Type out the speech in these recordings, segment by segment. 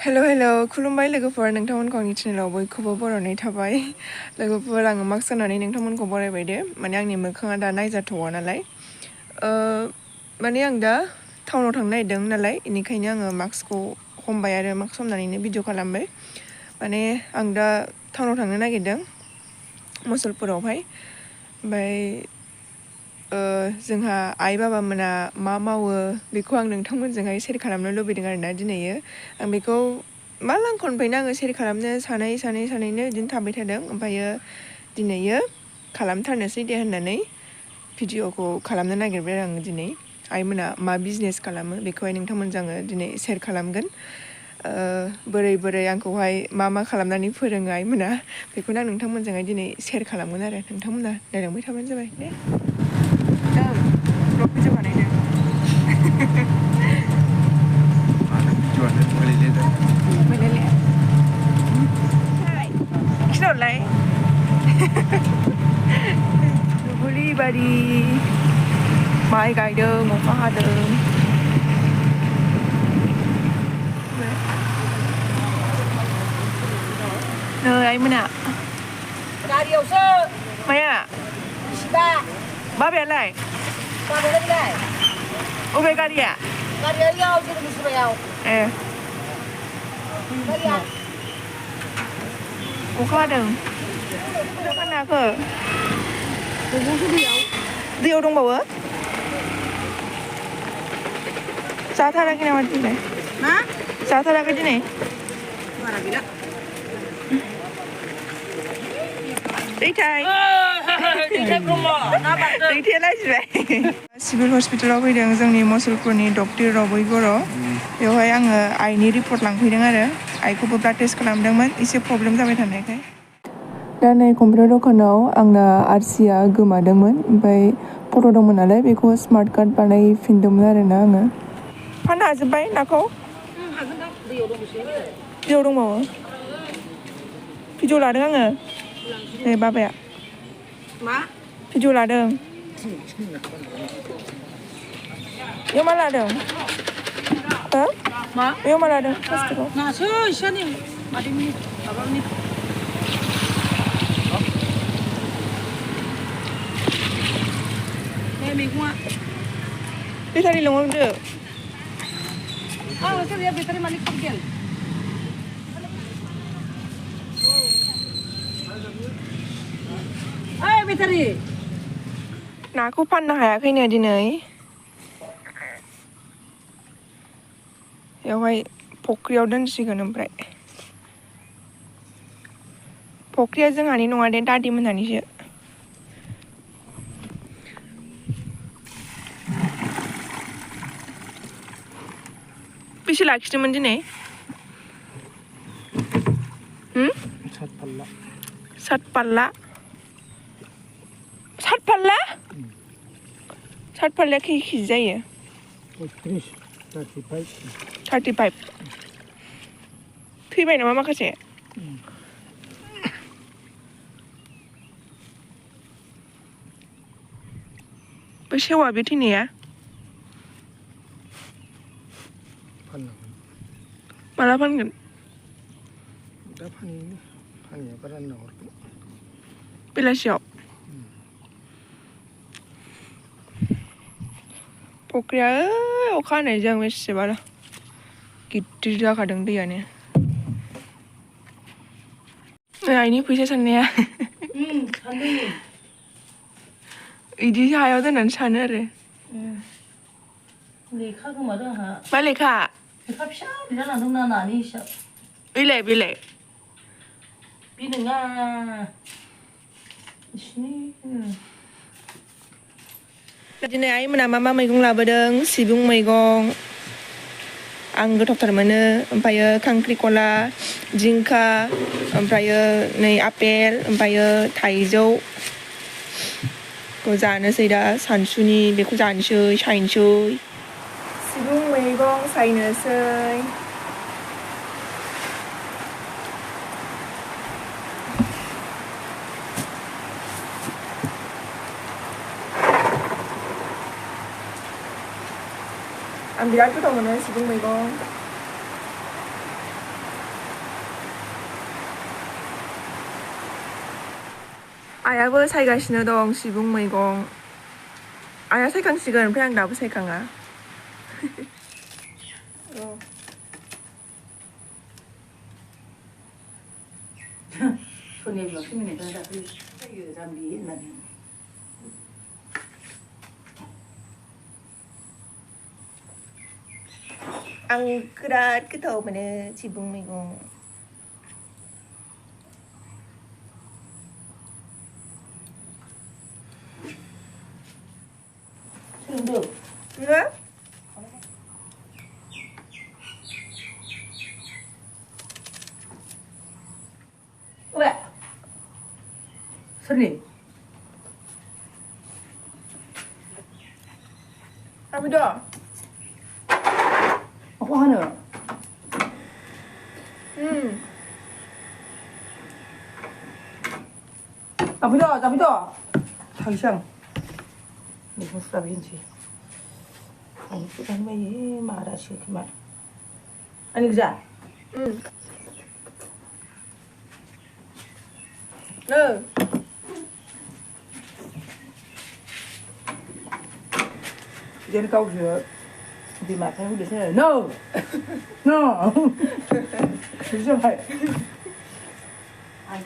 Hello, खुलुमबाय लोगोफोर नोंथांमोनखौ आंनि चेनेलाव बयखौबो बरायनाय थाबाय लोगोफोर आङो मास्क गाननानै नोंथांमोनखौ बरायबाय दे माने आंनि मोखाङा दा नायजाथ'वा नालाय माने आं दा टाउनाव थांनो नागिरदों नालाय बेनिखायनो आङो मास्कखौ हमबाय आरो मास्क हमनानैनो भिडिअ खालामबाय माने आं दा टाउनाव थांनो नागिरदों मसलपुरावहाय ओमफ्राय जोंहा आइ बाबामोना मा मावो बेखौ आं नोंथांमोनजोंहाय शेयार खालामनो लुबैदों आरोना दिनैयो आं बेखौ मा लांखननिफ्रायनो आङो शेयार खालामनो सानैनो बिदिनो थाबाय थादों ओमफ्रायो दिनैयो खालामथारनोसै दे होननानै भिडिअखौ खालामनो नागिरबाय आं दिनै आइमोना मा बिजनेस खालामो बेखौहाय नोंथांमोनजों आङो दिनै शेयार खालामगोन बोरै आंखौहाय मा खालामनानै फोरोङो आइमोना बेखौनो आं नोंथांमोनजोंहाय दिनै शेयार खालामगोन आरो नोंथांमोना नायलांबाय थाबानो जाबाय दे ब्लग भिडिअ बानायदों खिथाहरलाय दुब्लि बारि माइ गायदों अखा हादों नै आइमोना गारियावसो माया बिसिबा बाबायालाय बाबायालाय अबे गारिया गारियाव जेरै बिसिबायाव ए गारिया अखा हादों नाखो दैयाव दंबावो जाथाराखै नामा दिनै मा जाथाराखै दिनै बारा गैला दैथाय ब्रह्म ना बारदों दैथाया लाजिबाय सिभिल हस्पिटालाव फैदों जोंनि मसलपुरनि डक्टर रबै बर' बेवहाय आङो आइनि रिपर्ट लांफैदों आरो आइखौबो ब्लाड टेस्ट खालामदोंमोन एसे प्रब्लेम जाबाय थानायखाय दा नै कम्पिउटार दखानाव आंना आरसिया गोमादोंमोन ओमफ्राय फट' दंमोन नालाय बेखौ स्मार्ट कार्ड बानायफिनदोंमोन आरोना आङो फाननो हाजोब्बाय नाखौ दैयाव दंबावो भिडिअ लादों आङो ए बाबाया मा भिडिअ लादों बेयाव मा लादों हो मा बेयाव मा लादों प्लास्टिकआव नासो इसानि मादैनि माबानि मैगङा बेटारि लिंहरदो आं सोरया बेटारि मालिक फैगोन ओइ बेटारि नाखौ फाननो हायाखैनो दिनै बेवहाय फख्रियाव दोनसिगोन ओमफ्राय फख्रिया जोंहानि नङा दे दादि मोनहानिसो बेसे लाखिदोंमोन दिनै सात पाल्ला सात पाल्लाया खै केजि जायो 35 थैबाय नामा माखासे बे सेवा बे थैनाया माला फानगोन दा फाननायाबो रानना हरगोन बेलासियाव फख्रिया अखा हानायजों बेसेबा गिदिर जाखादों दैयानो आइनि फैसा साननाया इदि हायाव दोननानै सानो आरो लेखा गोमादों आंहा मा लेखा लेखा फिसा लिरना लांदों ना नानि हिसाब बेलाय बे नङा दिनै आइमोना मा मैगं लाबोदों सिबुं मैगं आं गोथावथार मोनो ओमफ्रायो खांख्रिखला जिंखा ओमफ्रायो नै आपेल ओमफ्रायो थाइजौ जानोसै दा सानसुनि बेखौ जानोसै सायनोसै सिबुं मैगं सायनोसै आं बिराद गोथाव मोनो सिबुं मैगं आइयाबो सायगासिनो दं सिबुं मैगं आइया सायखांसिगोन ओमफ्राय आं दाबो सायखाङा 손에 막히면 내가 다 잠비 나네. आं बिराद गोथाव मोनो सिबुं मैगं 손도 왜? 왜? 손님. 아무도 뭐 하나? 아무도. 당장. 네 무슨 답인지. 아니 그다음에 왜 말하시 그만. 아니 그자. 응. Đến câu rửa thì mà thấy được thế này no no đúng chưa vậy anh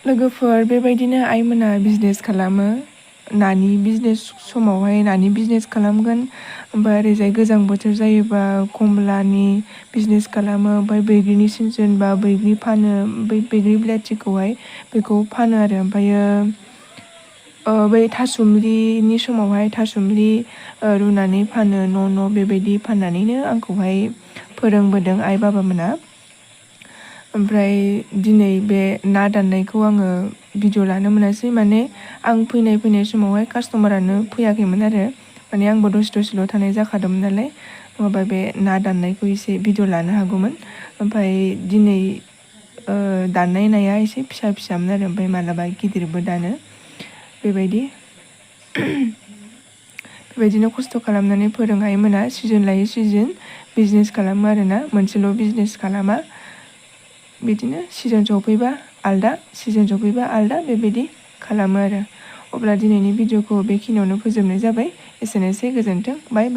लोगोफोर बेबायदिनो आइमोना बिजनेस खालामो नानि बिजनेस समावहाय नानि बिजनेस खालामगोन ओमफ्राय ओरैजाय गोजां बोथोर जायोबा कमलानि बिजनेस खालामो ओमफ्राय बैग्रिनि सिजन बा बैग्रि फानो बै बैग्रि बिलाथिखौहाय बेखौ फानो आरो ओमफ्रायो बै थासुमलिनि समावहाय थासुमलि रुनानै फानो न' बेबायदि फाननानैनो आंखौहाय फोरोंबोदों आइ बाबामोना ओमफ्राय दिनै बे ना दाननायखौ आङो भिडिअ लानो मोनासै माने आं फैनाय समावहाय कास्टमारानो फैयाखैमोन आरो माने आंबो दसेल' थानाय जाखादोंमोन नालाय नङाबा बे ना दाननायखौ एसे भिडिअ लानो हागौमोन ओमफ्राय दिनै दाननाय नाया एसे फिसामोन आरो ओमफ्राय मालाबा गिदिरबो दानो बेबायदिनो खस्थ' खालामनानै फोरोंहायमोना सिजन लायै सिजन बिजनेस खालामो आरोना मोनसेल' बिजनेस खालामा बिदिनो सिजन सफैबा आलदा बेबायदि खालामो आरो अब्ला दिनैनि भिडिअखौ बेखिनियावनो फोजोबनाय जाबाय एसेनोसै गोजोन्थों बाय